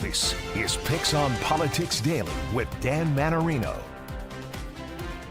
This is PIX on Politics Daily with Dan Mannarino.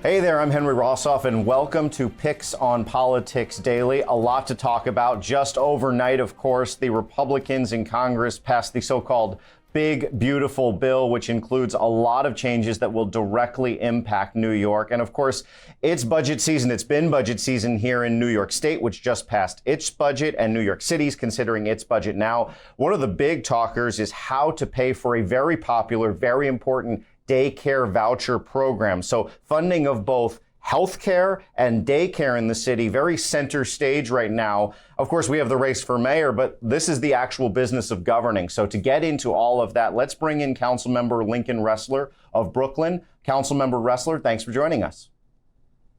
Hey there, I'm Henry Rosoff, and welcome to PIX on Politics Daily. A lot to talk about. Just overnight, of course, the Republicans in Congress passed the so-called Big Beautiful Bill, which includes a lot of changes that will directly impact New York. And of course, it's budget season. It's been budget season here in New York State, which just passed its budget, and New York City's considering its budget now. One of the big talkers is how to pay for a very popular, very important daycare voucher program. So funding of both healthcare and daycare in the city, very center stage right now. Of course, we have the race for mayor, but this is the actual business of governing. So to get into all of that, let's bring in Councilmember Lincoln Restler of Brooklyn. Councilmember Restler, thanks for joining us.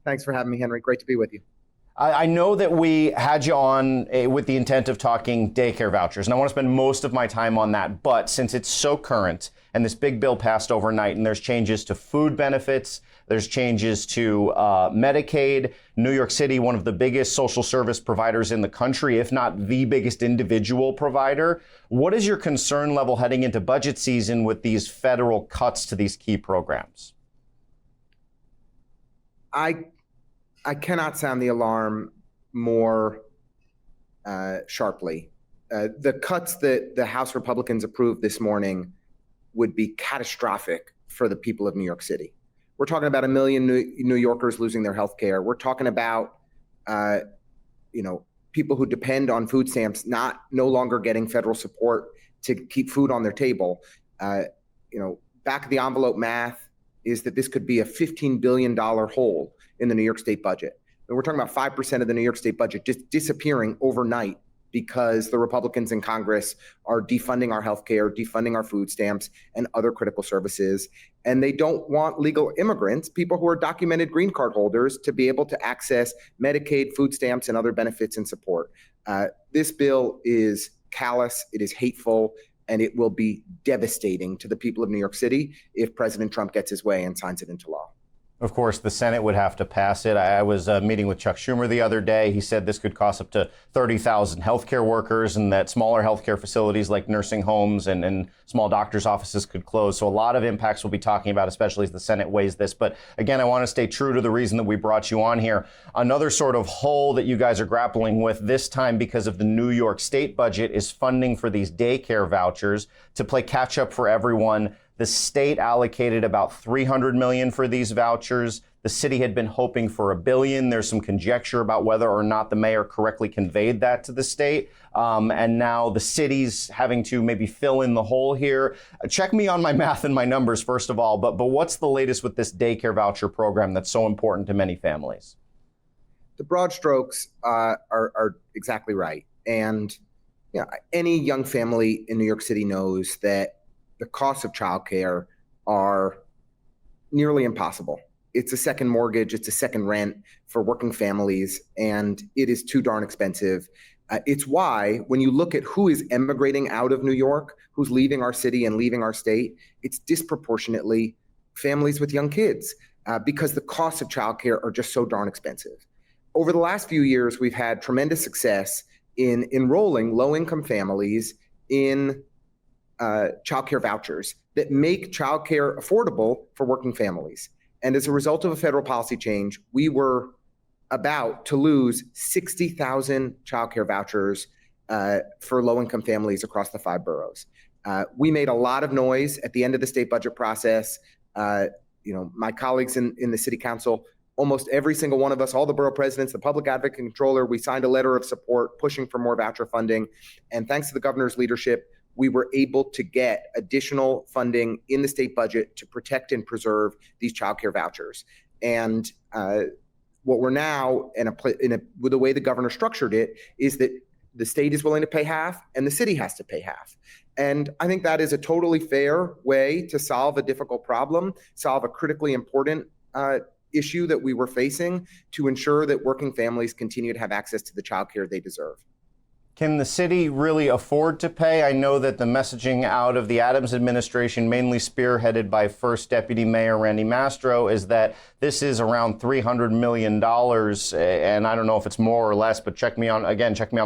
Thanks for having me, Henry. Great to be with you. I know that we had you on with the intent of talking daycare vouchers, and I want to spend most of my time on that. But since it's so current and this big bill passed overnight, and there's changes to food benefits, there's changes to Medicaid, New York City, one of the biggest social service providers in the country, if not the biggest individual provider. What is your concern level heading into budget season with these federal cuts to these key programs? I cannot sound the alarm more sharply. The cuts that the House Republicans approved this morning would be catastrophic for the people of New York City. We're talking about 1 million New Yorkers losing their health care. We're talking about, people who depend on food stamps no longer getting federal support to keep food on their table. Back of the envelope math is that this could be a $15 billion hole in the New York State budget. And we're talking about 5% of the New York State budget just disappearing overnight because the Republicans in Congress are defunding our healthcare, defunding our food stamps and other critical services. And they don't want legal immigrants, people who are documented green card holders, to be able to access Medicaid, food stamps, and other benefits and support. This bill is callous, it is hateful, and it will be devastating to the people of New York City if President Trump gets his way and signs it into law. Of course, the Senate would have to pass it. I was meeting with Chuck Schumer the other day. He said this could cost up to 30,000 healthcare workers, and that smaller healthcare facilities like nursing homes and small doctors' offices could close. So a lot of impacts we'll be talking about, especially as the Senate weighs this. But again, I want to stay true to the reason that we brought you on here. Another sort of hole that you guys are grappling with this time because of the New York State budget is funding for these daycare vouchers to play catch up for everyone. The state allocated about $300 million for these vouchers. The city had been hoping for $1 billion. There's some conjecture about whether or not the mayor correctly conveyed that to the state. And now the city's having to maybe fill in the hole here. Check me on my math and my numbers, first of all. But what's the latest with this daycare voucher program that's so important to many families? The broad strokes are exactly right. And any young family in New York City knows that the costs of childcare are nearly impossible. It's a second mortgage, it's a second rent for working families, and it is too darn expensive. It's why when you look at who is emigrating out of New York, who's leaving our city and leaving our state, it's disproportionately families with young kids because the costs of childcare are just so darn expensive. Over the last few years, we've had tremendous success in enrolling low-income families in childcare vouchers that make childcare affordable for working families. And as a result of a federal policy change, we were about to lose 60,000 childcare vouchers for low-income families across the 5 boroughs. We made a lot of noise at the end of the state budget process. My colleagues in the city council, almost every single one of us, all the borough presidents, the public advocate controller, we signed a letter of support pushing for more voucher funding. And thanks to the governor's leadership, we were able to get additional funding in the state budget to protect and preserve these childcare vouchers. And what we're now, with the way the governor structured it, is that the state is willing to pay half and the city has to pay half. And I think that is a totally fair way to solve a difficult problem, solve a critically important issue that we were facing to ensure that working families continue to have access to the childcare they deserve. Can the city really afford to pay? I know that the messaging out of the Adams administration, mainly spearheaded by First Deputy Mayor Randy Mastro, is that this is around $300 million. And I don't know if it's more or less, but check me on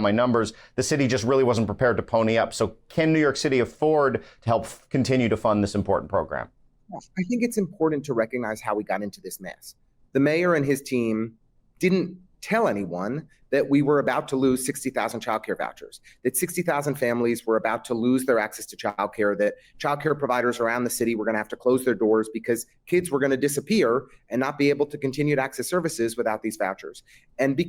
my numbers. The city just really wasn't prepared to pony up. So can New York City afford to help continue to fund this important program? I think it's important to recognize how we got into this mess. The mayor and his team didn't tell anyone that we were about to lose 60,000 childcare vouchers, that 60,000 families were about to lose their access to childcare, that childcare providers around the city were going to have to close their doors because kids were going to disappear and not be able to continue to access services without these vouchers. And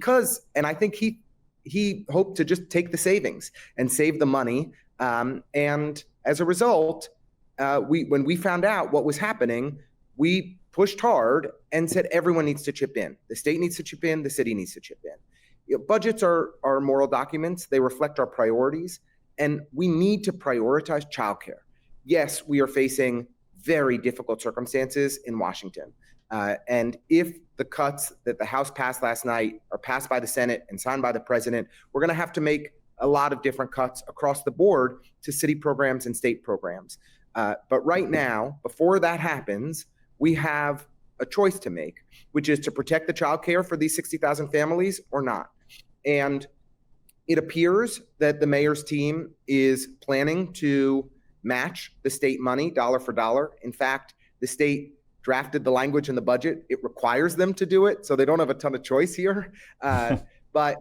I think he hoped to just take the savings and save the money. And as a result, when we found out what was happening, we pushed hard and said everyone needs to chip in. The state needs to chip in. The city needs to chip in. Budgets are moral documents. They reflect our priorities, and we need to prioritize childcare. Yes, we are facing very difficult circumstances in Washington. And if the cuts that the House passed last night are passed by the Senate and signed by the president, we're going to have to make a lot of different cuts across the board to city programs and state programs. But right now, before that happens, we have a choice to make, which is to protect the child care for these 60,000 families or not. And it appears that the mayor's team is planning to match the state money dollar for dollar. In fact, the state drafted the language in the budget. It requires them to do it, so they don't have a ton of choice here. But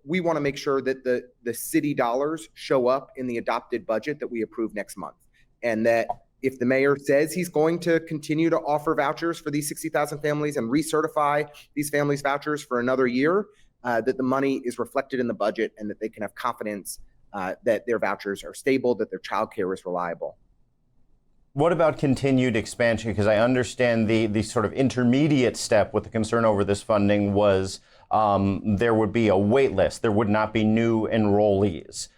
we want to make sure that the city dollars show up in the adopted budget that we approve next month. And that if the mayor says he's going to continue to offer vouchers for these 60,000 families and recertify these families' vouchers for another year, that the money is reflected in the budget and that they can have confidence that their vouchers are stable, that their childcare is reliable. What about continued expansion? Because I understand the sort of intermediate step with the concern over this funding was there would be a wait list. There would not be new enrollees.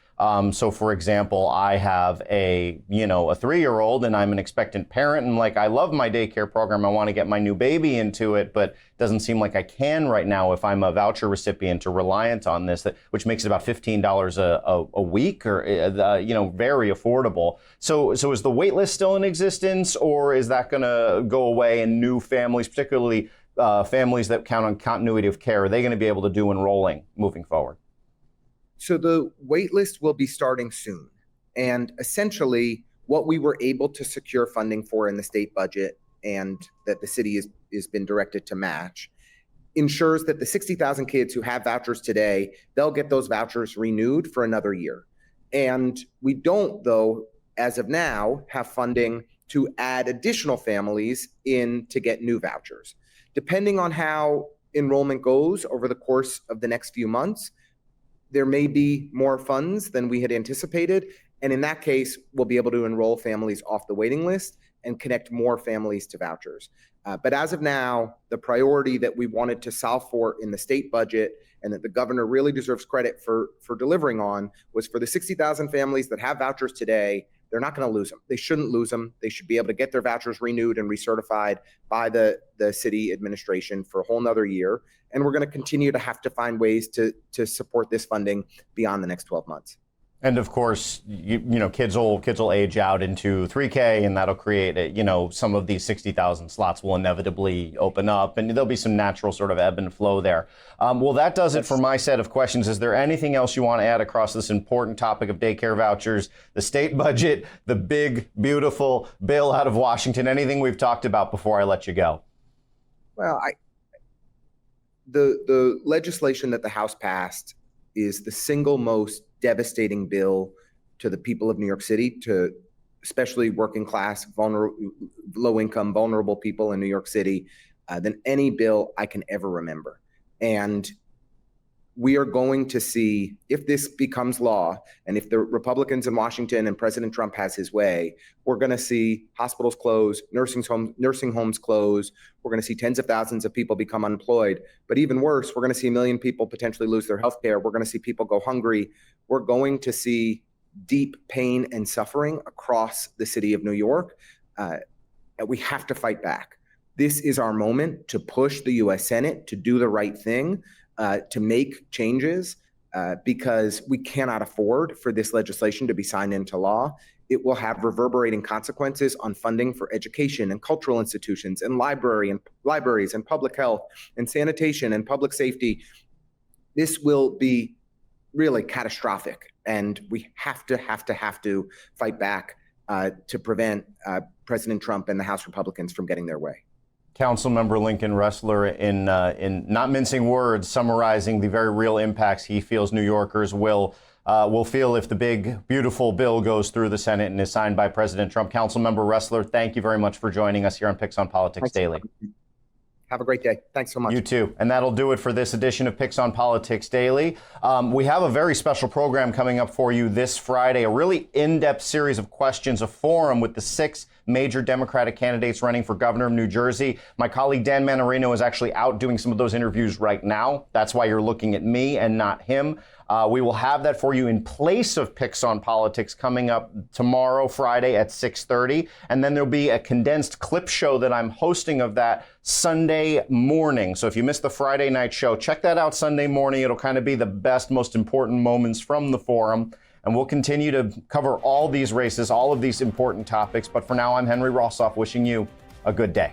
So, for example, I have a 3-year-old and I'm an expectant parent and I love my daycare program. I want to get my new baby into it, but it doesn't seem like I can right now if I'm a voucher recipient or reliant on this, which makes it about $15 a week or, very affordable. So is the wait list still in existence, or is that going to go away and new families, particularly families that count on continuity of care, are they going to be able to do enrolling moving forward? So the wait list will be starting soon. And essentially, what we were able to secure funding for in the state budget and that the city has been directed to match ensures that the 60,000 kids who have vouchers today, they'll get those vouchers renewed for another year. And we don't, though, as of now, have funding to add additional families in to get new vouchers. Depending on how enrollment goes over the course of the next few months, there may be more funds than we had anticipated. And in that case, we'll be able to enroll families off the waiting list and connect more families to vouchers. But as of now, the priority that we wanted to solve for in the state budget and that the governor really deserves credit for delivering on was for the 60,000 families that have vouchers today. They're not going to lose them. They shouldn't lose them. They should be able to get their vouchers renewed and recertified by the city administration for a whole nother year. And we're going to continue to have to find ways to support this funding beyond the next 12 months. And of course, kids will age out into 3K, and that'll create, some of these 60,000 slots will inevitably open up, and there'll be some natural sort of ebb and flow there. Well, that does it for my set of questions. Is there anything else you want to add across this important topic of daycare vouchers, the state budget, the big, beautiful bill out of Washington, anything we've talked about before I let you go? Well, the legislation that the House passed is the single most devastating bill to the people of New York City, to especially working class, low income, vulnerable people in New York City, than any bill I can ever remember. And we are going to see, if this becomes law, and if the Republicans in Washington and President Trump has his way, we're going to see hospitals close, nursing homes close. We're going to see tens of thousands of people become unemployed. But even worse, we're going to see 1 million people potentially lose their health care. We're going to see people go hungry. We're going to see deep pain and suffering across the city of New York. And we have to fight back. This is our moment to push the U.S. Senate to do the right thing, to make changes. because we cannot afford for this legislation to be signed into law. It will have reverberating consequences on funding for education and cultural institutions and libraries and public health and sanitation and public safety. This will be really catastrophic, and we have to fight back to prevent President Trump and the House Republicans from getting their way. Councilmember Lincoln Restler, in not mincing words, summarizing the very real impacts he feels New Yorkers will feel if the big, beautiful bill goes through the Senate and is signed by President Trump. Councilmember Restler, thank you very much for joining us here on PIX on Politics Daily. Have a great day. Thanks so much. You too. And that'll do it for this edition of PIX on Politics Daily. We have a very special program coming up for you this Friday, a really in-depth series of questions, a forum with the 6 major Democratic candidates running for governor of New Jersey. My colleague Dan Mannarino is actually out doing some of those interviews right now. That's why you're looking at me and not him. We will have that for you in place of PIX on Politics coming up tomorrow, Friday at 6:30. And then there'll be a condensed clip show that I'm hosting of that Sunday morning. So if you missed the Friday night show, check that out Sunday morning. It'll kind of be the best, most important moments from the forum. And we'll continue to cover all these races, all of these important topics. But for now, I'm Henry Rosoff wishing you a good day.